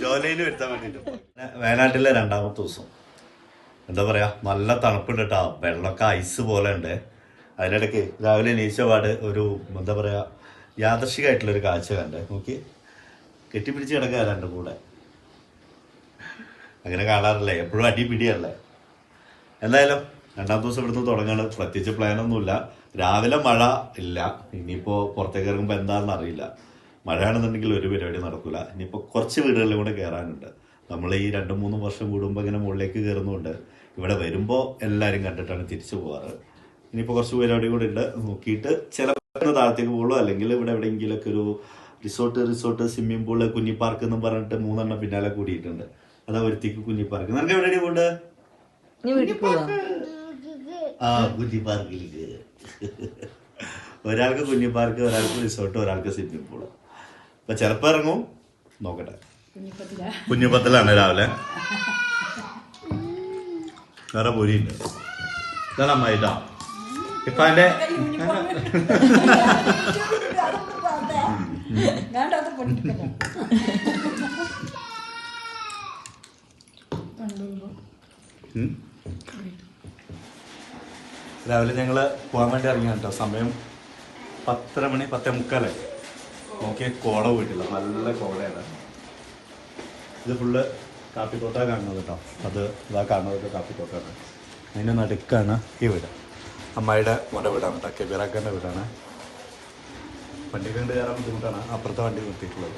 ജോലിയിൽ വരുത്താൻ വേണ്ടിട്ട് വയനാട്ടിലെ രണ്ടാമത്തെ ദിവസം എന്താ പറയാ, നല്ല തണുപ്പുണ്ട് കേട്ടോ. വെള്ളമൊക്കെ ഐസ് പോലെ ഉണ്ട്. അതിനിടയ്ക്ക് രാവിലെ നീച്ചപാട് ഒരു എന്താ പറയാ യാദർശികമായിട്ടുള്ളൊരു കാഴ്ച കണ്ടേ. നോക്കി കെട്ടിപ്പിടിച്ച് കിടക്കുക രണ്ട് കൂടെ. അങ്ങനെ കാണാറില്ലേ, എപ്പോഴും അടിപിടിയല്ലേ. എന്തായാലും രണ്ടാമത്തെ ദിവസം ഇവിടുന്ന് തുടങ്ങാണ്. പ്രത്യേകിച്ച് പ്ലാനൊന്നുമില്ല. രാവിലെ മഴ ഇല്ല. ഇനിയിപ്പോൾ പുറത്തേക്ക് ഇറങ്ങുമ്പോൾ എന്താണെന്ന് അറിയില്ല. മഴയാണെന്നുണ്ടെങ്കിൽ ഒരു പരിപാടി നടക്കില്ല. ഇനിയിപ്പോൾ കുറച്ച് വീടുകളിലും കൂടെ കയറാനുണ്ട്. നമ്മൾ ഈ 2-3 വർഷം കൂടുമ്പോൾ ഇങ്ങനെ മുകളിലേക്ക് കയറുന്നുണ്ട്. ഇവിടെ വരുമ്പോൾ എല്ലാവരും കണ്ടിട്ടാണ് തിരിച്ചു പോകാറ്. ഇനിയിപ്പോൾ കുറച്ച് പരിപാടി കൂടെ ഉണ്ട്. നോക്കിയിട്ട് ചിലപ്പോൾ താഴത്തേക്ക് പോകുള്ളൂ, അല്ലെങ്കിൽ ഇവിടെ എവിടെയെങ്കിലൊക്കെ ഒരു റിസോർട്ട് സ്വിമ്മിംഗ് പൂള് കുഞ്ഞി പാർക്ക് എന്ന് പറഞ്ഞിട്ട് 3 എണ്ണം പിന്നാലെ കൂടിയിട്ടുണ്ട്. അതാ ഒരുത്തിക്ക് കുഞ്ഞി പാർക്ക്. നിനക്ക് എവിടെയാണ് പോകേണ്ടത്? ആ കുഞ്ഞി പാർക്കിലേക്ക്. ഒരാൾക്ക് കുഞ്ഞി പാർക്ക്, ഒരാൾക്ക് റിസോർട്ട്, ഒരാൾക്ക് സ്വിമ്മിംഗ് പൂള്. അപ്പൊ ചിലപ്പോ ഇറങ്ങും, നോക്കട്ടെ. കുഞ്ഞിപ്പത്തിലാണ് രാവിലെ. വേറെ പൊരിയുണ്ട്. ഇതാണ് അമ്മായിട്ടാ. ഇപ്പൊ എന്റെ രാവിലെ ഞങ്ങള് പോകാൻ വേണ്ടി ഇറങ്ങിയാണ് കേട്ടോ. സമയം 10:30 മണി, 10:45. നോക്കിയ കോട പോയിട്ടില്ല, നല്ല കോടയാണ്. ഇത് ഫുള്ള് കാപ്പിത്തോട്ടാണ് കാണുന്നത് കേട്ടോ. അത് ഇതാ കാണുന്നതൊക്കെ കാപ്പിത്തോട്ടാണ്. അതിൻ്റെ നടുക്കാണ് ഈ വീട്. അമ്മായിയുടെ മോൻ്റെ വീടാണ് കേട്ടോ. കെബീറാക്കാൻ്റെ വീടാണ്. വണ്ടി കണ്ട് കയറാൻ ബുദ്ധിമുട്ടാണ്. അപ്പുറത്തെ വണ്ടി നിർത്തിയിട്ടുള്ളത്.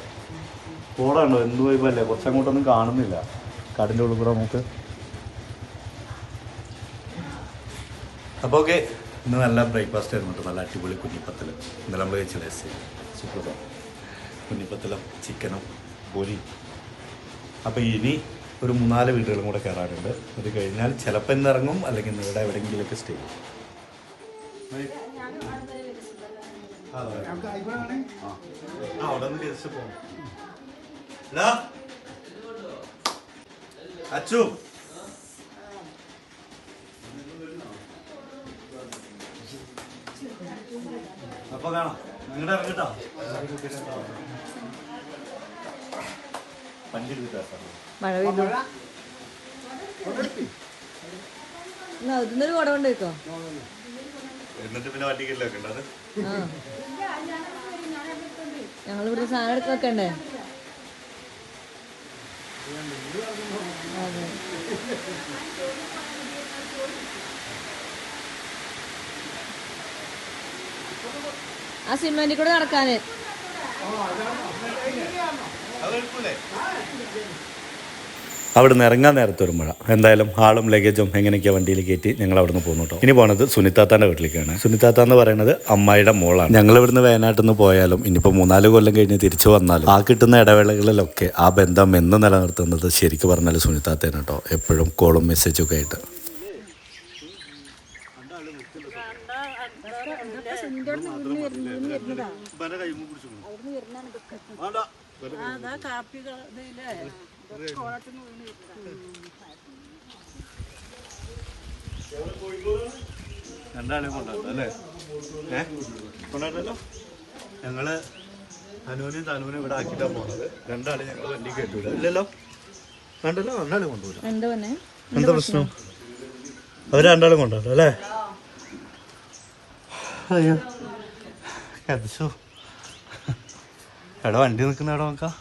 കോടാണോ എന്ത് പോയല്ലേ, കുറച്ചങ്ങോട്ടൊന്നും കാണുന്നില്ല. കാടിൻ്റെ ഉള്ളിൽ കൂടെ നമുക്ക്. അപ്പോൾ ഓക്കെ, ഇന്ന് നല്ല ബ്രേക്ക്ഫാസ്റ്റ് ആയിരുന്നു കേട്ടോ. നല്ല അടിപൊളി കുഞ്ഞിപ്പത്തൽ. ഇന്നലെ നമ്മൾ കഴിച്ചില്ലേ, സൂപ്പർ കുഞ്ഞിപ്പത്തലും ചിക്കനും പൊരി. അപ്പോൾ ഇനി ഒരു 3-4 വീടുകളും കൂടെ കയറാറുണ്ട്. അത് കഴിഞ്ഞാൽ ചിലപ്പോൾ ഇന്ന് ഇറങ്ങും, അല്ലെങ്കിൽ ഇന്ന് ഇവിടെ എവിടെയെങ്കിലുമൊക്കെ സ്റ്റേ ചെയ്യും. അവിടെ നിന്ന് തിരിച്ച് പോകും. അച്ചു അപ്പൊ കാണാം. നിങ്ങളുടെ ഇറങ്ങിട്ടോ മഴ പെയ്തു. അതിന്നൊരു കുട കൊണ്ട് വെക്കോ. എന്നിട്ട് പിന്നെ വണ്ടിക്കില്ലൊക്കെ ഉണ്ട്. ഞങ്ങളിവിടെ സാധനം എടുത്ത് വെക്കണ്ടേ. ആ സിമെന്റിൽ കൂടെ നടക്കാന് അവിടുന്ന് ഇറങ്ങാൻ നേരത്തെ ഒരു മഴ. എന്തായാലും ആളും ലഗേജും എങ്ങനെയൊക്കെയാ വണ്ടിയിൽ കയറ്റി ഞങ്ങൾ അവിടുന്ന് പോകുന്നു കേട്ടോ. ഇനി പോണത് സുനിത്താത്താൻ്റെ വീട്ടിലേക്കാണ്. സുനിത്താത്ത എന്ന് പറയുന്നത് അമ്മായിയുടെ മോളാണ്. ഞങ്ങൾ ഇവിടുന്ന് വയനാട്ടിൽ നിന്ന് പോയാലും ഇനിയിപ്പോൾ 3-4 കൊല്ലം കഴിഞ്ഞ് തിരിച്ചു വന്നാലും ആ കിട്ടുന്ന ഇടവേളകളിലൊക്കെ ആ ബന്ധം എന്ന് നിലനിർത്തുന്നത് ശരിക്കും പറഞ്ഞാൽ സുനിത്താത്തേനെ കേട്ടോ. എപ്പോഴും കോളും മെസ്സേജും ഒക്കെ ആയിട്ട്. രണ്ടാളെയും കൊണ്ടാട്ടോ അല്ലേ? കൊണ്ടാട്ടല്ലോ. ഞങ്ങള് അനുവിനെയും തനുവിനും ഇവിടെ ആക്കിയിട്ടാ പോണത്. രണ്ടാളെ ഞങ്ങൾ വണ്ടി കേട്ടൂല. ഇല്ലല്ലോ, കണ്ടല്ലോ. രണ്ടാളും കൊണ്ടുപോല. എന്താ പ്രശ്നം? അവര് രണ്ടാളും കൊണ്ടാട്ടോ അല്ലേ? അയ്യോ കഥശോ. എവിടെ വണ്ടി നിൽക്കുന്ന എവിടെ നോക്കാം.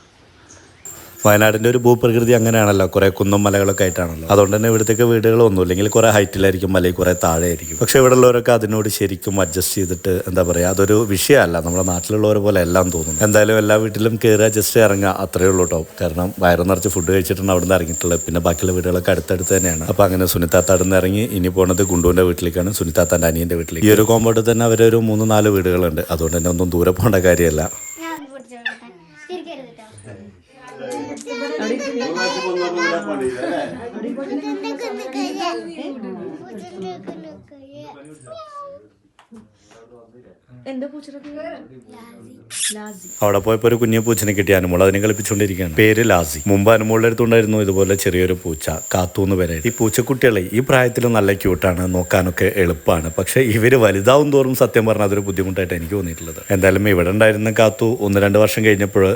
വയനാടിൻ്റെ ഒരു ഭൂപ്രകൃതി അങ്ങനെയാണല്ലോ, കുറേ കുന്നും മലകളൊക്കെ ആയിട്ടാണല്ലോ. അതുകൊണ്ട് തന്നെ ഇവിടത്തേക്ക് വീടുകളൊന്നും ഇല്ലെങ്കിൽ കുറേ ഹൈറ്റിലായിരിക്കും, അല്ലെങ്കിൽ കുറേ താഴെ ആയിരിക്കും. പക്ഷേ ഇവിടെ ഉള്ളവരൊക്കെ അതിനോട് ശരിക്കും അഡ്ജസ്റ്റ് ചെയ്തിട്ട് എന്താ പറയുക, അതൊരു വിഷയമല്ല. നമ്മുടെ നാട്ടിലുള്ളവരെ പോലെ എല്ലാം തോന്നുന്നു. എന്തായാലും എല്ലാ വീട്ടിലും കയറുക, ജസ്റ്റ് ഇറങ്ങുക, അത്രയേ ഉള്ളൂ കേട്ടോ. കാരണം വയറ് നിറച്ച് ഫുഡ് കഴിച്ചിട്ടാണ് അവിടെ നിന്ന് ഇറങ്ങിയിട്ടുള്ളത്. പിന്നെ ബാക്കിയുള്ള വീടുകളൊക്കെ അടുത്തടുത്ത് തന്നെയാണ്. അപ്പോൾ അങ്ങനെ സുനിത്താത്ത അവിടെ നിന്ന് ഇറങ്ങി ഇനി പോണത് ഗുണ്ടുവിൻ്റെ വീട്ടിലേക്കാണ്, സുനിത്താത്താൻ്റെ അനിയൻ്റെ വീട്ടിലേക്ക്. ഈ ഒരു കോമ്പൗണ്ടിൽ തന്നെ അവരൊരു 3-4 വീടുകളുണ്ട്. അതുകൊണ്ട് തന്നെ ഒന്നും ദൂരെ പോകേണ്ട കാര്യമല്ല. എന്താ പൂച്ചയുടെ ലാസി. അവിടെ പോയപ്പോൾ ഒരു കുഞ്ഞു പൂച്ചനെ കിട്ടി. അനുമോൾ അതിനെ കളിപ്പിച്ചുകൊണ്ടിരിക്കുകയാണ്. പേര് ലാസി. മുമ്പ് അനുമോളുടെ അടുത്തുണ്ടായിരുന്നു ഇതുപോലെ ചെറിയൊരു പൂച്ച, കാത്തൂന്ന് പേര്. ഈ പൂച്ചക്കുട്ടികളെ ഈ പ്രായത്തിൽ നല്ല ക്യൂട്ടാണ്, നോക്കാനൊക്കെ എളുപ്പമാണ്. പക്ഷെ ഇവര് വലുതാവും തോറും സത്യം പറഞ്ഞാൽ അതൊരു ബുദ്ധിമുട്ടായിട്ട് എനിക്ക് തോന്നിയിട്ടുള്ളത്. എന്തായാലും ഇവിടെ ഉണ്ടായിരുന്ന കാത്തു 1-2 വർഷം കഴിഞ്ഞപ്പോൾ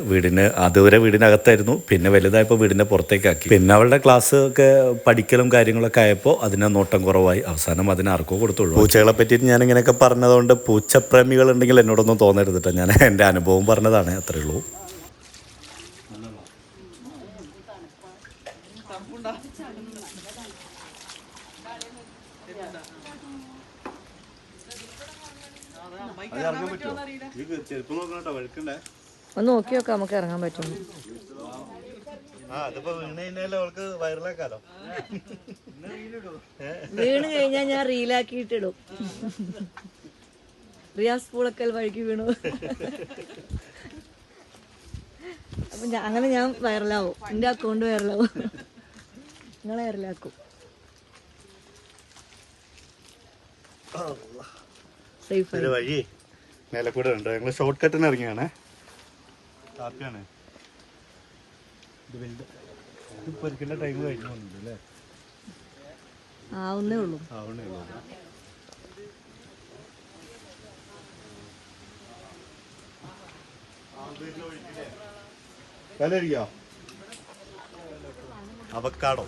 അതുവരെ വീടിനകത്തായിരുന്നു. പിന്നെ വലുതായപ്പോൾ വീടിന്റെ പുറത്തേക്കാക്കി. പിന്നെ അവളുടെ ക്ലാസ് ഒക്കെ പഠിക്കലും കാര്യങ്ങളൊക്കെ ആയപ്പോൾ അതിനെ നോട്ടം കുറവായി. അവസാനം അതിന് ആർക്കോ കൊടുത്തുള്ളൂ. പൂച്ചകളെ പറ്റിയിട്ട് ഞാൻ ഇങ്ങനെയൊക്കെ പറഞ്ഞതുകൊണ്ട് പൂച്ചപ്രേമികൾ ഉണ്ടെങ്കിൽ എന്നോടൊന്നും തോന്നരുതിട്ട്. ഞാൻ എൻ്റെ അനുഭവം പറഞ്ഞതാണ്, അത്രേ ഉള്ളൂ. ഒന്ന് നോക്കി നോക്കാം നമുക്ക് ഇറങ്ങാൻ പറ്റും. വീണ് കഴിഞ്ഞാൽ ഞാൻ റീലാക്കിയിട്ടിടും. റിയാസ് പൂളക്കൽ വഴിക്ക് വീണു. അപ്പൊ അങ്ങനെ ഞാൻ വൈറലാവും, എന്റെ അക്കൗണ്ട് വൈറലാവും, നിങ്ങളെ വൈറലാക്കും. വഴി മേലെ കൂടെ ഉണ്ട്. ഞങ്ങള് ഷോർട്ട് കട്ടിന് ഇറങ്ങിയാണ്. ഹാപ്പിയാണ്. ടൈം കഴിഞ്ഞു അല്ലേ? ആവുന്നേ ഉള്ളൂ. അവക്കാടോ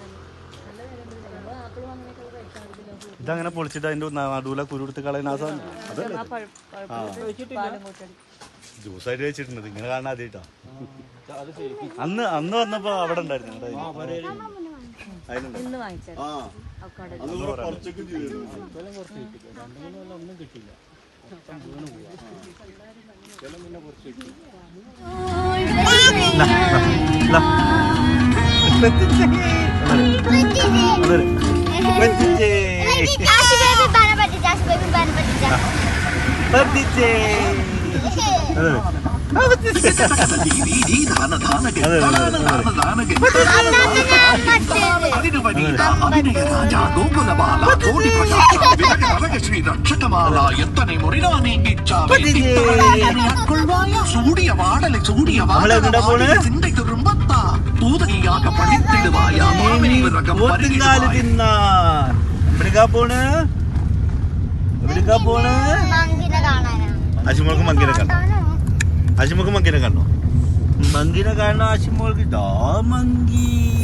ഇതങ്ങനെ പൊളിച്ചിട്ട് അതിന്റെ നടുവിലെ കുരുടുത്ത് കളയുന്ന ആ സാധനം ജ്യൂസായിട്ട് വെച്ചിട്ടുണ്ട്. ഇങ്ങനെ കാണാൻ ആദ്യമായിട്ടാ. അന്ന് വന്നപ്പോ അവിടെ ഉണ്ടായിരുന്നു. അശിമോൾക്ക് മങ്കിനെ കണ്ടോ? അശിമോൾക്ക് മങ്കിനെ കണ്ടോ? മങ്കിനെ കാണോ അശിമോൾക്ക്?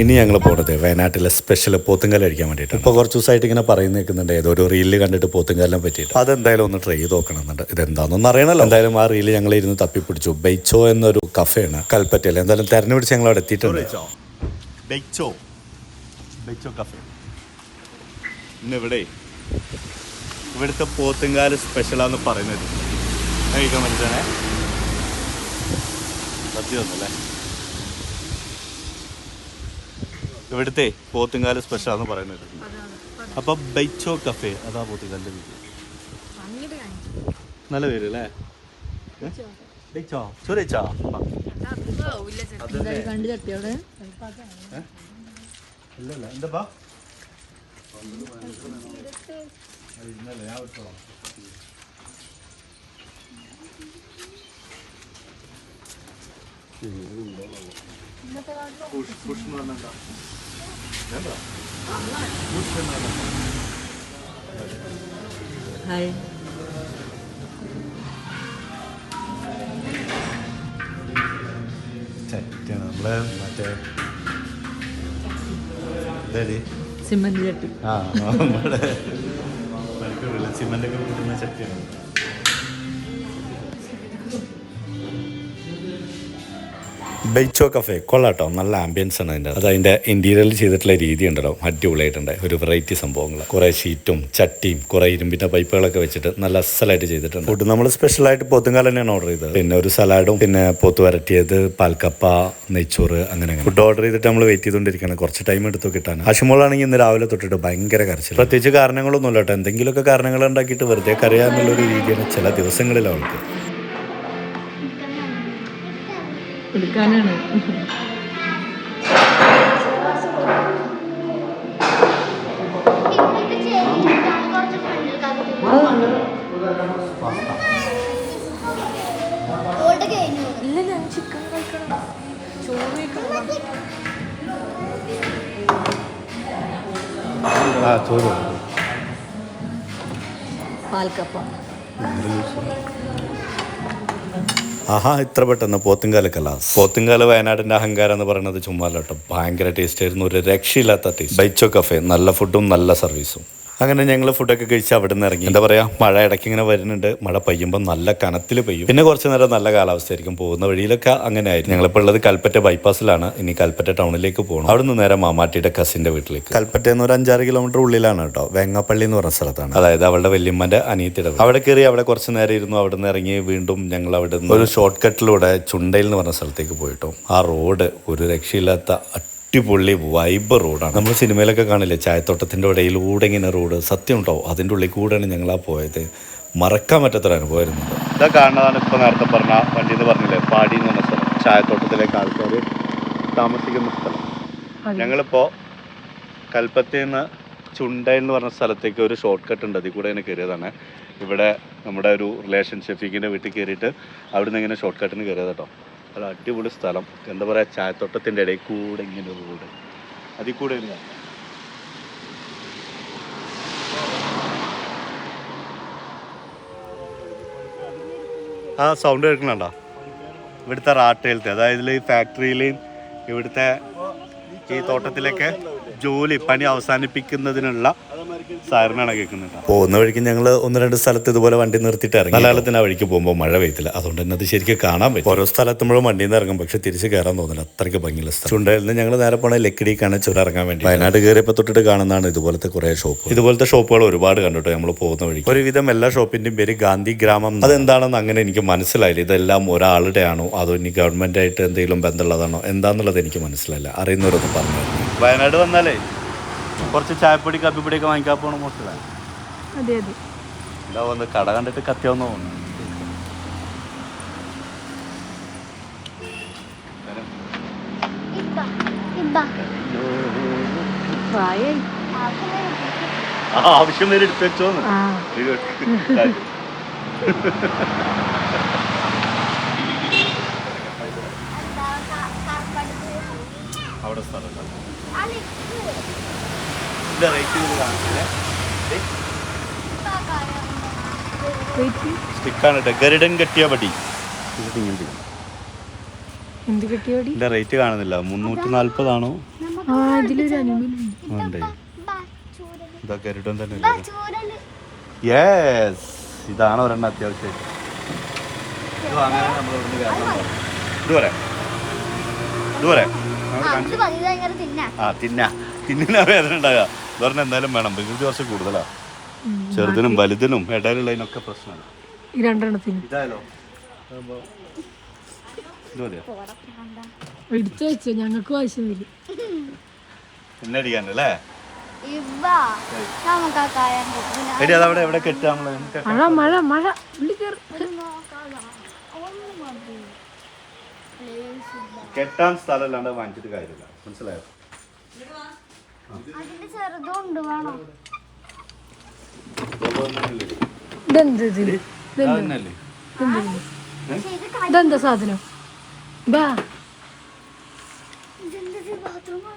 ഇനി ഞങ്ങൾ പോണത് വയനാട്ടിലെ സ്പെഷ്യൽ പോത്തുങ്കൽ കഴിക്കാൻ വേണ്ടിയിട്ട്. ഇപ്പോൾ കുറച്ച് ദിവസമായിട്ട് ഇങ്ങനെ പറയുന്ന കേൾക്കുന്നുണ്ട്, ഏതോ ഒരു റീലിൽ കണ്ടിട്ട് പോത്തുങ്കലിനെ പറ്റിയിട്ട്. അതെന്തായാലും ഒന്ന് ട്രൈ ചെയ്ത് നോക്കണമെന്നുണ്ട്. ഇതെന്താണെന്നൊന്നും അറിയണല്ലോ. എന്തായാലും ആ റീല് ഞങ്ങൾ ഇരുന്ന് തപ്പിപ്പിടിച്ചു. ബൈച്ചോ എന്നൊരു കഫേയാണ് കൽപ്പറ്റയിൽ. എന്തായാലും തെരഞ്ഞെടുത്ത് ഞങ്ങൾ അവിടെ എത്തിയിട്ടുണ്ട്. ബൈച്ചോ കഫേ. ഇന്നിവിടെ ഇവിടുത്തെ പോത്തുങ്കാല് സ്പെഷ്യലാന്ന് പറയുന്നത് കഴിക്കാൻ മനസ്സിലാണേ. സത്യമൊന്നുമല്ലേ? ഇവിടുത്തെ പോത്തുങ്കാല് സ്പെഷ്യലാന്ന് പറയുന്നത്. അപ്പൊ ബൈച്ചോ കഫേ, അതാ പോത്തുങ്കാലിന്റെ വീട്. നല്ല പേര് അല്ലേ? എന്താ ഹായ്. നമ്മള് മറ്റേ സിമന്റ് ചട്ടി. നമ്മുടെ സിമന്റ് ഒക്കെ കിട്ടുന്ന ചട്ടിയാണ്. ബൈച്ചോ കഫേ കൊള്ളാട്ടോ, നല്ല ആംബിയൻസ് ആണ് അതിൻ്റെ. അത് അതിൻ്റെ ഇന്റീരിയറിൽ ചെയ്തിട്ടുള്ള രീതി ഉണ്ടല്ലോ, അടിപൊളിയായിട്ടുണ്ട്. ഒരു വെറൈറ്റി സംഭവങ്ങൾ, കുറേ ഷീറ്റും ചട്ടിയും കുറേ ഇരുമ്പിൻ്റെ പൈപ്പുകളൊക്കെ വെച്ചിട്ട് നല്ല അസലായിട്ട് ചെയ്തിട്ടുണ്ട്. ഫുഡ് നമ്മൾ സ്പെഷ്യലായിട്ട് പോത്തുങ്കാൽ തന്നെയാണ് ഓർഡർ ചെയ്തത്. പിന്നെ ഒരു സലാഡും പിന്നെ പോത്ത് വരട്ടിയത്, പാൽക്കപ്പ, നെയ്ച്ചോറ്, അങ്ങനെ ഫുഡ് ഓർഡർ ചെയ്തിട്ട് നമ്മൾ വെയിറ്റ് ചെയ്തുകൊണ്ടിരിക്കുകയാണ്. കുറച്ച് ടൈം എടുത്തു കിട്ടാൻ. ആശുമോളാണെങ്കിൽ ഇന്ന് രാവിലെ തൊട്ടിട്ട് ഭയങ്കര കരച്ചിൽ. പ്രത്യേകിച്ച് കാരണങ്ങളൊന്നും ഇല്ല കേട്ടോ. എന്തെങ്കിലുമൊക്കെ കാരണങ്ങൾ ഉണ്ടാക്കിയിട്ട് വെറുതെ കരയാന്നുള്ളൊരു രീതിയാണ് ചില ദിവസങ്ങളിൽ അവൾക്ക്. എടുക്കാനാണ്. ഇല്ല ഞാൻ ചിക്കൻ കഴിക്കണം, ചോറ് കഴിക്കണം. ചോറ് പാൽക്കപ്പ. ആഹാ, ഇത്ര പെട്ടെന്ന് പോത്തുംകാലൊക്കെല്ല. പോത്തുംകാല് വയനാടിന്റെ അഹങ്കാരം എന്ന് പറയുന്നത് ചുമ്മാല്ല കേട്ടോ. ഭയങ്കര ടേസ്റ്റ് ആയിരുന്നു, ഒരു രക്ഷയില്ലാത്ത ടേസ്റ്റ്. ബൈച്ചോ കഫേ, നല്ല ഫുഡും നല്ല സർവീസും. അങ്ങനെ ഞങ്ങൾ ഫുഡൊക്കെ കഴിച്ച് അവിടെ നിന്ന് ഇറങ്ങി. എന്താ പറയാ, മഴ ഇടയ്ക്ക് ഇങ്ങനെ വരുന്നുണ്ട്. മഴ പെയ്യുമ്പോൾ നല്ല കനത്തിൽ പെയ്യും. പിന്നെ കുറച്ച് നേരം നല്ല കാലാവസ്ഥയായിരിക്കും. പോകുന്ന വഴിയിലൊക്കെ അങ്ങനെ ആയിരുന്നു. ഞങ്ങളിപ്പോൾ ഉള്ളത് കൽപ്പറ്റ ബൈപ്പാസിലാണ്. ഇനി കൽപ്പറ്റ ടൗണിലേക്ക് പോകണം. അവിടെ നിന്ന് നേരെ മാമാട്ടിയുടെ കസിന്റെ വീട്ടിലേക്ക്. കൽപ്പറ്റ എന്ന് ഒരു 5-6 കിലോമീറ്റർ ഉള്ളിലാണ് കേട്ടോ. വെങ്ങപ്പള്ളി എന്ന് പറഞ്ഞ സ്ഥലത്താണ്. അതായത് അവളുടെ വല്യമ്മന്റെ അനിയത്തിയുടെ. അവിടെ കയറി അവിടെ കുറച്ച് നേരം ഇരുന്നു. അവിടെ നിന്ന് ഇറങ്ങി വീണ്ടും ഞങ്ങൾ അവിടെ നിന്ന് ഒരു ഷോർട്ട് കട്ടിലൂടെ ചുണ്ടയിൽ എന്ന് പറഞ്ഞ സ്ഥലത്തേക്ക് പോയിട്ടോ. ആ റോഡ് ഒരു രക്ഷയില്ലാത്ത അടിപൊളി വൈബ് റോഡാണ്. നമ്മൾ സിനിമയിലൊക്കെ കാണില്ലേ, ചായത്തോട്ടത്തിൻ്റെ ഇടയിലൂടെ ഇങ്ങനെ റോഡ്. സത്യം ഉണ്ടോ, അതിൻ്റെ ഉള്ളിൽ കൂടെയാണ് ഞങ്ങൾ ആ പോയത്. മറക്കാൻ പറ്റാത്തൊരു അനുഭവമായിരുന്നു. ഇതാ കാണുന്നതാണ് ഇപ്പോൾ നേരത്തെ പറഞ്ഞ വണ്ടി എന്ന് പറഞ്ഞില്ലേ, പാടി എന്ന് പറഞ്ഞ സ്ഥലം. ചായത്തോട്ടത്തിലേക്ക് ആൾക്കാർ താമസിക്കുന്ന സ്ഥലം. ഞങ്ങളിപ്പോൾ കൽപ്പറ്റയിൽ നിന്ന് ചുണ്ടയിൽ എന്ന് പറഞ്ഞ സ്ഥലത്തേക്ക് ഒരു ഷോർട്ട് കട്ട് ഉണ്ട്, അതിൽ കൂടെ ഇങ്ങനെ കയറിയതാണ്. ഇവിടെ നമ്മുടെ ഒരു റിലേഷൻ ഷെഫീഖിൻ്റെ വീട്ടിൽ കയറിയിട്ട് അവിടെ നിന്ന് ഇങ്ങനെ ഷോർട്ട് കട്ടിന് കയറിയത് കേട്ടോ. അത് അടിപൊളി സ്ഥലം. എന്താ പറയുക, ചായത്തോട്ടത്തിൻ്റെ ഇടയിൽ കൂടെ ഇങ്ങനെ റോഡ്, അതിൽ കൂടെ ആ സൗണ്ട് കേൾക്കണുണ്ടോ? ഇവിടുത്തെ റാട്ടയിലത്തെ, അതായത് ഈ ഫാക്ടറിയിലെയും ഇവിടുത്തെ ഈ തോട്ടത്തിലൊക്കെ പണി അവസാനിപ്പിക്കുന്നതിനുള്ള സാറിനാണ് കേൾക്കുന്നത്. പോകുന്ന വഴിക്ക് ഞങ്ങൾ 1-2 സ്ഥലത്ത് ഇതുപോലെ വണ്ടി നിർത്തിയിട്ട് ഇറങ്ങി. മലയാളത്തിന് ആ വഴിക്ക് പോകുമ്പോൾ മഴ പെയ്തില്ല, അതുകൊണ്ട് തന്നെ അത് ശരിക്കും കാണാൻ പറ്റും. ഓരോ സ്ഥലത്തുമ്പോഴും വണ്ടിയിൽ നിന്ന് ഇറങ്ങും, പക്ഷെ തിരിച്ച് കയറാൻ തോന്നില്ല, അത്രയ്ക്ക് ഭംഗിയുള്ള സ്ഥലം. ചുണ്ടയിൽ നിന്ന് ഞങ്ങൾ നേരെ പോണ ലക്കിടിക്കാണ് ചുരം ഇറങ്ങാൻ വേണ്ടി. വയനാട് കയറിയപ്പോൾ തൊട്ടിട്ട് കാണുന്നതാണ് ഇതുപോലത്തെ കുറേ ഷോപ്പ്. ഇതുപോലത്തെ ഷോപ്പുകൾ ഒരുപാട് കണ്ടിട്ടോ നമ്മൾ പോകുന്ന വഴി. ഒരുവിധം എല്ലാ ഷോപ്പിന്റെയും പേര് ഗാന്ധി ഗ്രാമം. അതെന്താണെന്ന് അങ്ങനെ എനിക്ക് മനസ്സിലായില്ല. ഇതെല്ലാം ഒരാളുടെ ആണോ അതോ ഇനി ഗവൺമെന്റ് ആയിട്ട് എന്തെങ്കിലും ബന്ധമുള്ളതാണോ എന്താന്നുള്ളത് എനിക്ക് മനസ്സിലായില്ല. അറിയുന്നവരൊന്നും പറഞ്ഞു. വയനാട് വന്നാലേ കുറച്ച് ചായപ്പൊടി കാപ്പിപ്പൊടിയൊക്കെ വാങ്ങിക്കാൻ പോകണം. മോശമാണ്. അതെ അതെ. എന്താ വന്ന് കട കണ്ടിട്ട് കത്തിയാവുന്ന തോന്നുന്നു. ആവശ്യം വരെ എടുത്തു വെച്ചോന്ന്. അവിടെ സ്ഥലം സ്റ്റിക്കാണ് കേട്ടോ. ഗരുഡൻ കെട്ടിയ പടി. എന്ത് കെട്ടിയ പടി? ഇതിന്റെ റേറ്റ് കാണുന്നില്ല. 340 ആണോ? ഇതാ ഗരുഡൻ തന്നെ. യെസ്, ഇതാണ് ഒരെണ്ണം അത്യാവശ്യം. ഇത് വാങ്ങാനാണ് നമ്മൾ ഇവിടുന്ന് കയറണം. ഇതുപോലെ തിന്നാ വേദന ഉണ്ടാകുക എന്ന് പറഞ്ഞാൽ എന്തായാലും വേണം. പ്രകൃതി കുറച്ച് കൂടുതലാ. ചെറുതിനും വലുതിനും ഇടയിലുള്ളതിനൊക്കെ പ്രശ്നമാണ്. ഈ രണ്ടെണ്ണത്തിന് ഇതായാലോ എടുത്തു വെച്ചോ, ഞങ്ങൾക്ക് ആവശ്യം വരും. പിന്നെ അടിക്കാനല്ലേ എടി, അതവിടെ എവിടെ കെട്ടാ? മഴ മഴ മഴ കെട്ടാൻ സ്ഥലമല്ലാണ്ട് വാങ്ങിച്ചിട്ട് കാര്യമില്ല, മനസ്സിലായോ? ഇതെന്താ സാധനം?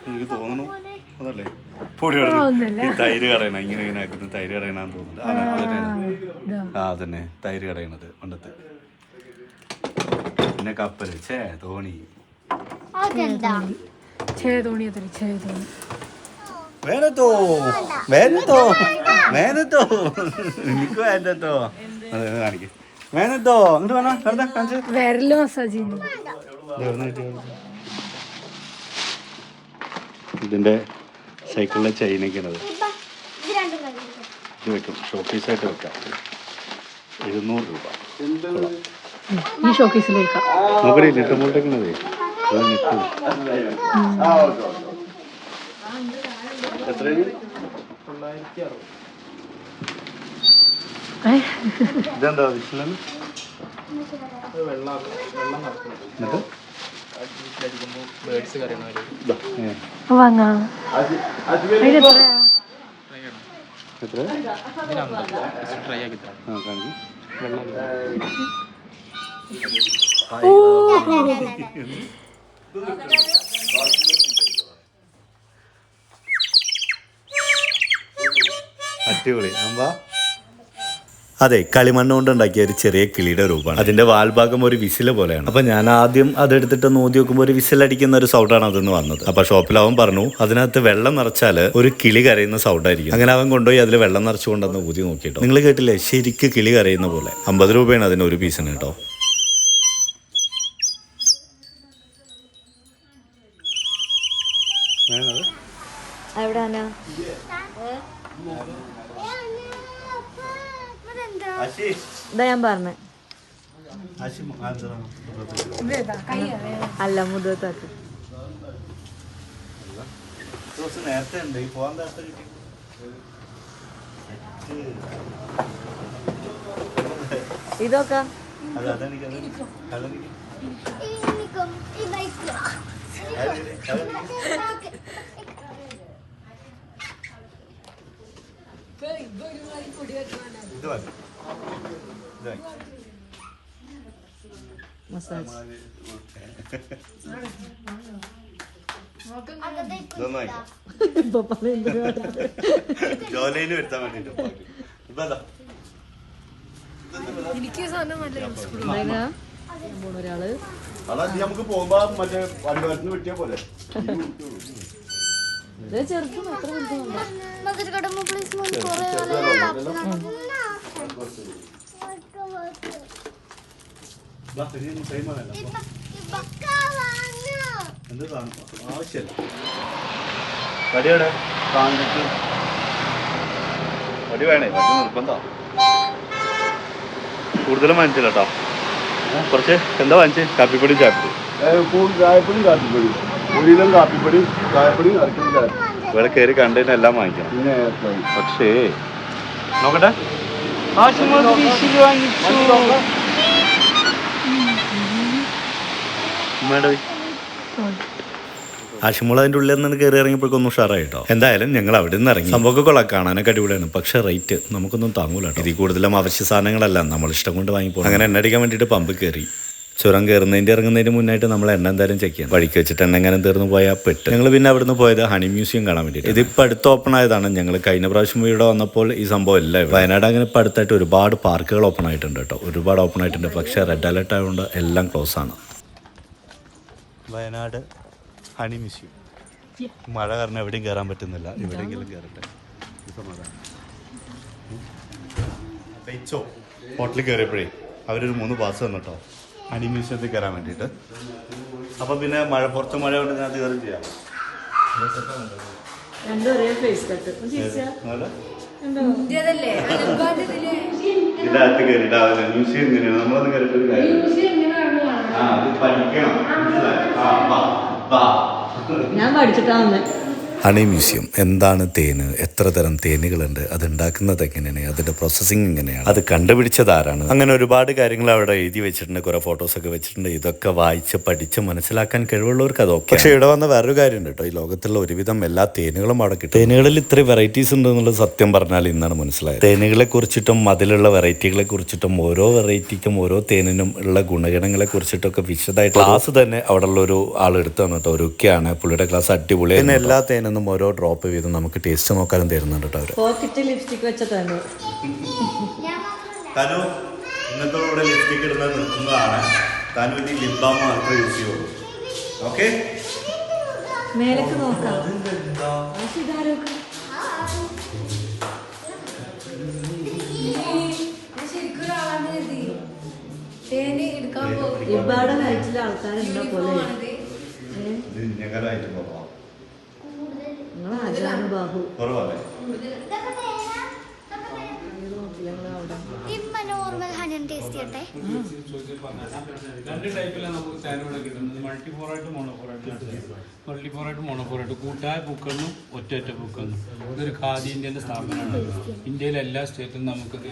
എനിക്ക് തോന്നുന്നു അതല്ലേ തൈര് കടയണ. ഇങ്ങനെ ഇങ്ങനെ ആക്കുന്ന തൈര് കടയണെന്ന് തോന്നുന്നുണ്ട്. ആ തന്നെ തൈര് കടയണത് പണ്ടത്തെ. പിന്നെ കപ്പല് തോണി. വേനത്തോ എനിക്ക് വേണ്ടോ കാണിക്കും. വേനത്തോ അങ്ങോട്ട് വേണം. വിരല് മസാജ്. ഇതിന്റെ സൈക്കിളിലെ ചെയിനൊക്കെയാണത്. ഇത് വെക്കും, ഷോക്കേസായിട്ട് വെക്കാം. 700 രൂപ. ഈ ഷോക്കേസിൽ വെക്കാം. നോക്കണേ നെട്ടുമ്പോട്ടേക്കണതേ. ഇതെന്താ വിഷയം? വാങ്ങാം. അടിപൊളി അമ്പാ. അതെ, കളിമണ്ണ് കൊണ്ട് ഉണ്ടാക്കിയ ഒരു ചെറിയ കിളിയുടെ രൂപമാണ്. അതിന്റെ വാൽഭാഗം ഒരു വിസില പോലെയാണ്. അപ്പൊ ഞാൻ ആദ്യം അതെടുത്തിട്ട് നോക്കി നോക്കുമ്പോൾ ഒരു വിസിലടിക്കുന്ന ഒരു സൗണ്ടാണ് അതെന്ന് വന്നത്. അപ്പൊ ഷോപ്പിൽ അവൻ പറഞ്ഞു അതിനകത്ത് വെള്ളം നിറച്ചാല് ഒരു കിളി കരയുന്ന സൗണ്ടായിരിക്കും. അങ്ങനെ അവൻ കൊണ്ടുപോയി അതിൽ വെള്ളം നിറച്ചുകൊണ്ടെന്ന് ഊതി നോക്കിട്ടോ. നിങ്ങൾ കേട്ടില്ലേ, ശരിക്ക് കിളി കരയുന്ന പോലെ. 50 രൂപയാണ് അതിന് ഒരു പീസിന് കേട്ടോ. എവിടാനാ? ഇതാ ഞാൻ പറഞ്ഞേ. അല്ല, മുതത്താക്ക്. ഇതൊക്കെ മസാജ്. ജോലയിൽ വരുത്താൻ വേണ്ടിട്ട് ഒരാള് നമുക്ക് പോകുമ്പോ മറ്റേ വണ്ടിന് വെട്ടിയാ പോലെ. ചെറുപ്പം അത്ര ആവശ്യമല്ല. വടിയോടെ കാണിട്ട് വടി വേണേ, വടി നിർബന്ധം. കൂടുതലും വാങ്ങിച്ചില്ല കേട്ടോ. കുറച്ച് എന്താ വാങ്ങിച്ച്? കാപ്പിപ്പൊടി ചായപ്പൊടി. ചായപ്പൊടി കാപ്പിപ്പൊടി, ഒരുവിധം കാപ്പിപ്പൊടി ചായപ്പൊടി ഇവിടെ കയറി കണ്ടതിന് എല്ലാം വാങ്ങിക്കണം. പിന്നെ പക്ഷേ നോക്കട്ടെ, ആശുമോൾ അതിൻ്റെ ഉള്ളിൽ നിന്ന് കയറി ഇറങ്ങിയപ്പോഴൊന്നും ഉഷാറായിട്ടോ. എന്തായാലും ഞങ്ങൾ അവിടെ നിന്ന് ഇറങ്ങി. സംഭവമൊക്കെ കൊള്ളാം, കാണാനൊക്കെ അടിപൊളിയാണ്. പക്ഷെ റേറ്റ് നമുക്കൊന്നും താങ്ങൂല. ഇതിൽ കൂടുതലും അവശ്യ സാധനങ്ങളെല്ലാം നമ്മൾ ഇഷ്ടം കൊണ്ട് വാങ്ങിപ്പോ. അങ്ങനെ എണ്ണ അടിക്കാൻ വേണ്ടിയിട്ട് പമ്പ് കയറി. ചുരം കയറുന്നതിൻ്റെ ഇറങ്ങുന്നതിന് മുന്നായിട്ട് നമ്മൾ എണ്ണ എന്തായാലും ചെക്ക് ചെയ്യാം. വഴിക്ക് വെച്ചിട്ട് എണ്ണ എങ്ങനെ തീർന്നു പോയാൽ പെട്ട്. ഞങ്ങൾ പിന്നെ അവിടുന്ന് പോയത് ഹണി മ്യൂസിയം കാണാൻ വേണ്ടിയിട്ട്. ഇതിപ്പോൾ അടുത്ത് ഓപ്പൺ ആയതാണ്. ഞങ്ങൾ കഴിഞ്ഞ പ്രാവശ്യം ഇവിടെ വന്നപ്പോൾ ഈ സംഭവം ഇല്ല. വയനാട് അങ്ങനെ ഇപ്പോൾ അടുത്തായിട്ട് ഒരുപാട് പാർക്കുകൾ ഓപ്പൺ ആയിട്ടുണ്ട് കേട്ടോ. ഒരുപാട് ഓപ്പൺ ആയിട്ടുണ്ട്. പക്ഷേ റെഡ് അലർട്ട് ആയതുകൊണ്ട് എല്ലാം ക്ലോസ് ആണ്. Wayanad honey museum. മഴ കാരണം എവിടെയും കയറാൻ പറ്റുന്നില്ല. എവിടെയെങ്കിലും കയറട്ടെ. ഹോട്ടലിൽ കയറിയപ്പോഴേ അവരൊരു 3 പാസ് തന്നിട്ടോ ഹണി മ്യൂസിയത്തിൽ കയറാൻ വേണ്ടിയിട്ട്. അപ്പം പിന്നെ പുറത്ത് മഴ കൊണ്ട് ഞാൻ കയറി ചെയ്യാം. ഇതിനകത്ത് കയറിയിട്ട് മ്യൂസിയം ഇങ്ങനെയാണ്. നമ്മളൊന്ന് കയറിയിട്ടൊരു കാര്യം അത് പഠിക്കണം. ഞാൻ പഠിച്ചിട്ടാ വന്നേ. Honey museum. എന്താണ് തേന്, എത്ര തരം തേനുകളുണ്ട്, അത് ഉണ്ടാക്കുന്നത് എങ്ങനെയാണ്, അതിന്റെ പ്രോസസ്സിങ് എങ്ങനെയാണ്, അത് കണ്ടുപിടിച്ചത് ആരാണ്, അങ്ങനെ ഒരുപാട് കാര്യങ്ങൾ അവിടെ എഴുതി വെച്ചിട്ടുണ്ട്. കുറെ ഫോട്ടോസൊക്കെ വെച്ചിട്ടുണ്ട്. ഇതൊക്കെ വായിച്ച് പഠിച്ച് മനസ്സിലാക്കാൻ കഴിവുള്ളവർക്ക് അതൊക്കെ. പക്ഷേ ഇവിടെ വന്ന വേറൊരു കാര്യമുണ്ട് കേട്ടോ. ഈ ലോകത്തുള്ള ഒരുവിധം എല്ലാ തേനുകളും അവിടെ കിട്ടും. തേനുകളിൽ ഇത്രയും വെറൈറ്റീസ് ഉണ്ട് എന്നുള്ളത് സത്യം പറഞ്ഞാൽ ഇന്നാണ് മനസ്സിലായത്. തേനുകളെ കുറിച്ചിട്ടും അതിലുള്ള വെറൈറ്റികളെ കുറിച്ചിട്ടും ഓരോ വെറൈറ്റിക്കും ഓരോ തേനിനും ഉള്ള ഗുണഗണങ്ങളെ കുറിച്ചിട്ടൊക്കെ വിശദമായിട്ട് ക്ലാസ് തന്നെ അവിടെ ഉള്ള ഒരു ആൾ എടുത്തു തന്നിട്ടോ. ഒരുക്കെയാണ് പുള്ളിയുടെ ക്ലാസ് അടിപൊളി. പിന്നെ എല്ലാ തേനും ഓരോ ഡ്രോപ്പ് വീതം നമുക്ക് ടേസ്റ്റ് നോക്കാനും തരുന്നുണ്ട് കേട്ടോ അവര്. പോക്കറ്റ് ലിപ്സ്റ്റിക് വെച്ചിട്ടാണ് താനു ഇന്നത്തോടെ ലിപ്സ്റ്റിക് ഇടുന്നത് നിർത്തുന്നതാണ്. താനു ഇനി ലിപ് ബാം മാത്രമേ യൂസ് ചെയ്യുള്ളൂ. ഓക്കെ, മേലേക്ക് നോക്കാം. ഒരുപാട് ഹൈറ്റിലെ ആൾക്കാരുണ്ടോ പോലെ. ബാഹു നോർമൽ ഹണിയും ടേസ്റ്റ് ചെയ്യട്ടെ. 2 ടൈപ്പിലാണ് നമുക്ക് തേനിവിടെ കിട്ടുന്നത്. മൾട്ടിഫോറായിട്ട് മോണോഫോറായിട്ട് മോണോഫോറായിട്ട് കൂട്ടായ പൂക്കളിനും ഒറ്റ പൂക്കളിനും. ഇതൊരു ഖാദി ഇന്ത്യൻ്റെ സ്ഥാപനമാണ്. ഇന്ത്യയിലെ എല്ലാ സ്റ്റേറ്റിലും നമുക്കിത്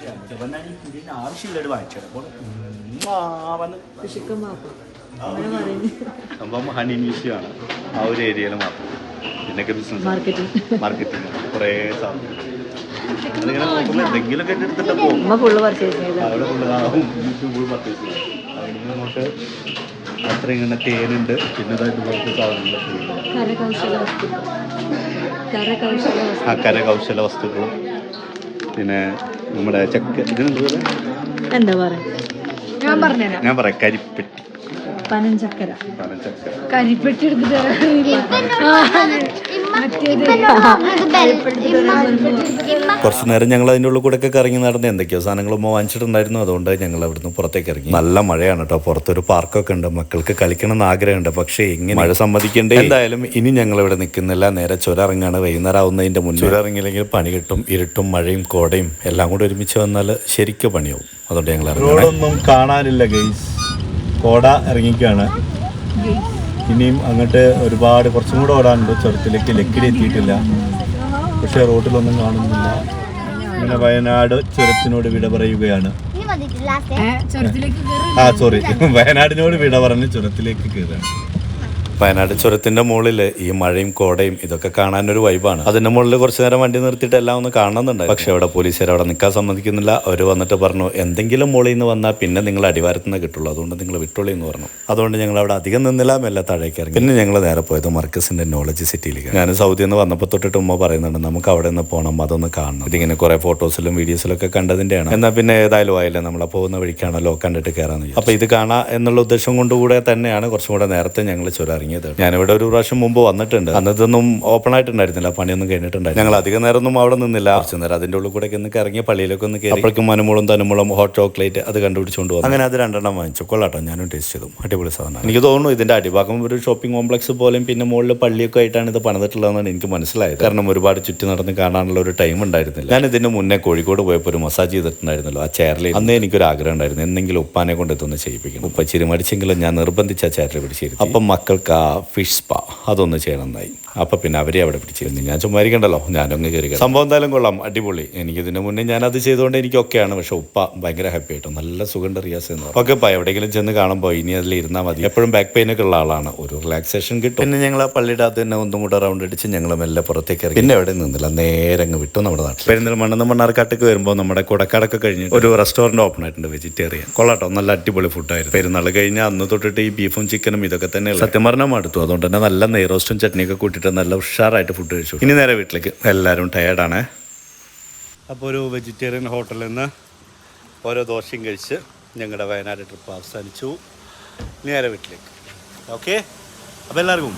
സംഭവം ഹണി മ്യൂസിയമാണ് ആ ഒരു ഏരിയയിൽ മാത്രം. പിന്നൊക്കെ ബിസിനസ് മാർക്കറ്റിംഗ് കുറേ സാധനം. അതിങ്ങനെ നോക്കുമ്പോൾ എന്തെങ്കിലുമൊക്കെ എടുത്തിട്ട് പോകും. ഫുള്ള് പർച്ചേസ് ചെയ്ത അവിടെ ഫുള്ള് ഫുൾ പർച്ചേസ് ചെയ്യും. അവിടുന്ന് അങ്ങോട്ട് അത്ര ഇങ്ങനെ തേനുണ്ട്, പിന്നെ ഇതായിട്ട് കുറച്ച് സാധനങ്ങളൊക്കെ കരകൗശല വസ്തുക്കളും പിന്നെ നമ്മുടെ ഇതിനെന്ത് എന്താ പറയാ, ഞാൻ പറയാം കരിപ്പെട്ടി, പനഞ്ചക്കര, പനച്ചക്കര. കരിപ്പെട്ടി എടുത്തിട്ട് കുറച്ച് നേരം ഞങ്ങൾ അതിൻ്റെ ഉള്ളിൽ കൂടെ ഒക്കെ കറങ്ങി നടന്ന് എന്തൊക്കെയോ സാധനങ്ങൾ വാങ്ങിച്ചിട്ടുണ്ടായിരുന്നു. അതുകൊണ്ട് ഞങ്ങൾ അവിടുന്ന് പുറത്തേക്ക് ഇറങ്ങി. നല്ല മഴയാണ് കേട്ടോ, പുറത്തൊരു പാർക്കൊക്കെ ഉണ്ട്, മക്കൾക്ക് കളിക്കണം എന്ന് ആഗ്രഹമുണ്ട്. പക്ഷേ എങ്ങനെ മഴ സമ്മതിക്കണ്ടേ. എന്തായാലും ഇനി ഞങ്ങൾ ഇവിടെ നിൽക്കുന്നില്ല, നേരെ ചുരം ഇറങ്ങാണ്. വൈകുന്നേരം ആവുന്നതിൻ്റെ മുന്നേ ചുരം ഇറങ്ങിയില്ലെങ്കിൽ പണി കിട്ടും. ഇരുട്ടും മഴയും കോടയും എല്ലാം കൂടെ ഒരുമിച്ച് വന്നാൽ ശരിക്കും പണിയാവും. അതുകൊണ്ട് ഞങ്ങൾ റോഡൊന്നും കാണാനില്ല ഗൈസ്, കോട ഇറങ്ങിക്കാണ്. ഇനിയും അങ്ങോട്ട് ഒരുപാട് കുറച്ചും കൂടെ ഓടാനുണ്ട്. ചുരത്തിലേക്ക് ലക്കിടി എത്തിയിട്ടില്ല, പക്ഷേ റോഡിലൊന്നും കാണുന്നില്ല. ഇങ്ങനെ വയനാട് ചുരത്തിനോട് വിട പറയുകയാണ്. സോറി, വയനാടിനോട് വിട പറഞ്ഞ് ചുരത്തിലേക്ക് കയറുകയാണ്. വയനാട് ചുരത്തിന്റെ മുകളിൽ ഈ മഴയും കോടയും ഇതൊക്കെ കാണാനൊരു വൈബാണ്. അതിന്റെ മുകളിൽ കുറച്ചു നേരം വണ്ടി നിർത്തിയിട്ട് എല്ലാം ഒന്ന് കാണുന്നുണ്ടായി. പക്ഷെ അവിടെ പോലീസുകാർ അവിടെ നിൽക്കാൻ സമ്മതിക്കുന്നില്ല. അവർ വന്നിട്ട് പറഞ്ഞു, എന്തെങ്കിലും മുകളിൽ നിന്ന് വന്നാൽ പിന്നെ നിങ്ങൾ അടിവാരത്തുനിന്ന് കിട്ടുള്ളൂ, അതുകൊണ്ട് നിങ്ങൾ വിട്ടോളി എന്ന് പറഞ്ഞു. അതുകൊണ്ട് ഞങ്ങൾ അവിടെ അധികം നിന്നില്ല, മെല്ലെ താഴേക്ക് ഇറങ്ങി. പിന്നെ ഞങ്ങൾ നേരെ പോയത് മർക്കസിന്റെ നോളജ് സിറ്റിയിലേക്ക്. ഞാൻ സൗദിയിൽ നിന്ന് വന്നപ്പോൾ തൊട്ടിട്ട് ഉമ്മ പറയുന്നുണ്ട്, നമുക്ക് അവിടെ നിന്ന് പോകണം, അതൊന്ന് കാണണം. ഇതിങ്ങനെ കുറെ ഫോട്ടോസിലും വീഡിയോസിലും ഒക്കെ കണ്ടതിന്റെയാണ്. എന്നാൽ പിന്നെ ഏതായാലും ആയില്ലേ, നമ്മളെ പോകുന്ന വഴിക്കാണല്ലോ, കണ്ടിട്ട് കയറാന്ന്. അപ്പൊ ഇത് കാണാം എന്നുള്ള ഉദ്ദേശം കൊണ്ടുകൂടെ തന്നെയാണ് കുറച്ചും കൂടെ നേരത്തെ ഞങ്ങൾ ചുരം. ഞാനിവിടെ ഒരു പ്രാവശ്യം മുമ്പ് വന്നിട്ടുണ്ട്, അന്നതൊന്നും ഓപ്പൺ ആയിട്ടുണ്ടായിരുന്നില്ല, പണിയൊന്നും കഴിഞ്ഞിട്ടുണ്ടായിരുന്നു. ഞങ്ങൾ അധികം നേരമൊന്നും അവിടെ നിന്നില്ല, കുറച്ച് നേരം അതിന്റെ ഉള്ളിൽ കൂടെ ഒന്ന് ഇറങ്ങി പള്ളിയിലൊക്കെ ഒന്ന് കയറി. അപ്പോഴേക്കും മനുമുളം തനുമുളം ഹോട്ട് ചോക്ലേറ്റ് അത് കണ്ടുപിടിച്ചുകൊണ്ട് വന്നു. അങ്ങനെ അത് 2 വാങ്ങിച്ചു. കൊള്ളാട്ടോ, ഞാനും ടേസ്റ്റ് ചെയ്തു, അടിപൊളി സാധനം. എനിക്ക് തോന്നുന്നു ഇതിന്റെ അടിഭാഗം ഒരു ഷോപ്പിംഗ് കോംപ്ലക്സ് പോലെയും പിന്നെ മുകളിൽ പള്ളിയൊക്കെ ആയിട്ടാണ് ഇത് പണിതിട്ടുള്ളതെന്നാണ് എനിക്ക് മനസ്സിലായത്. കാരണം ഒരുപാട് ചുറ്റി നടന്ന് കാണാനുള്ള ഒരു ടൈം ഉണ്ടായിരുന്നില്ല. ഞാൻ ഇതിന് മുന്നേ കോഴിക്കോട് പോയപ്പോൾ ഒരു മസാജ് ചെയ്തിട്ടുണ്ടായിരുന്നല്ലോ ആ ചെയറിൽ. അന്നേ എനിക്കൊരു ആഗ്രഹം ഉണ്ടായിരുന്നു, എന്തെങ്കിലും ഉപ്പാനെ കൊണ്ട് ഇതൊന്ന് ചെയ്യിപ്പിക്കണം. ഉപ്പ ചിരി മടിച്ചെങ്കിലും ഞാൻ നിർബന്ധിച്ച ആ ചെയറിൽ പിടിച്ചിരുന്നു. അപ്പം മക്കൾക്ക് ആ ഫിഷ് സ്പാ അതൊന്ന് ചെയ്യണമെന്നായി. അപ്പൊ പിന്നെ അവരെ അവിടെ പിടിച്ചിരുന്നു. ഞാൻ ചുമ്മാ ഇരിക്കണ്ടല്ലോ, ഞാനൊന്ന് കയറി. സംഭവം എന്തായാലും കൊള്ളാം, അടിപൊളി. എനിക്കിതിന് മുന്നേ ഞാൻ അത് ചെയ്തുകൊണ്ട് എനിക്ക് ഒക്കെയാണ്. പക്ഷെ ഉപ്പ ഭയങ്കര ഹാപ്പി ആയിട്ടും നല്ല സുഖമുണ്ട് റിയാസ് എന്ന് പറഞ്ഞു. ഓക്കെ, എവിടെയെങ്കിലും ചെന്ന് കാണുമ്പോൾ ഇനി അതിൽ ഇരുന്നാൽ മതി. എപ്പോഴും ബാക്ക് പെയിൻ ഒക്കെ ഉള്ള ആളാണ്, ഒരു റിലാക്സേഷൻ കിട്ടും. പിന്നെ ഞങ്ങൾ ആ പള്ളിയുടെ അത് തന്നെ ഒന്നും കൂടെ റൗണ്ട് അടിച്ച് ഞങ്ങൾ മെല്ലെ പുറത്തേക്ക് ഇറങ്ങി. പിന്നെ എവിടെ നിന്നില്ല, നേരെ അങ്ങ് വിട്ടു നമ്മുടെ നാട്ടിൽ. പെരുന്തൽമണ്ണ മണ്ണാർക്കാട്ടേക്ക് വരുമ്പോൾ നമ്മുടെ കുടക്കാടൊക്കെ കഴിഞ്ഞ് ഒരു റെസ്റ്റോറന്റ് ഓപ്പൺ ആയിട്ടുണ്ട്, വെജിറ്റേറിയൻ. കൊള്ളാട്ടോ, നല്ല അടിപൊളി ഫുഡായിരുന്നു. പെരുന്നാൾ കഴിഞ്ഞ് അന്ന് തൊട്ടിട്ട് ഈ ബീഫും ചിക്കനും ഇതൊക്കെ തന്നെ സത്യം പറഞ്ഞാൽ മടുത്തു. അതുകൊണ്ട് തന്നെ നല്ല നെയ്റോസ്റ്റും ചട്നിയൊക്കെ കൂട്ടിയിട്ട് നല്ല ഉഷാറായിട്ട് ഫുഡ് കഴിച്ചു. ഇനി നേരെ വീട്ടിലേക്ക്. എല്ലാവരും ടയേർഡാണ്. അപ്പോൾ ഒരു വെജിറ്റേറിയൻ ഹോട്ടലിൽ നിന്ന് ഓരോ ദോശയും കഴിച്ച് ഞങ്ങളുടെ വയനാട് ട്രിപ്പ് അവസാനിച്ചു. നേരെ വീട്ടിലേക്ക്. ഓക്കെ, അപ്പോൾ എല്ലാവർക്കും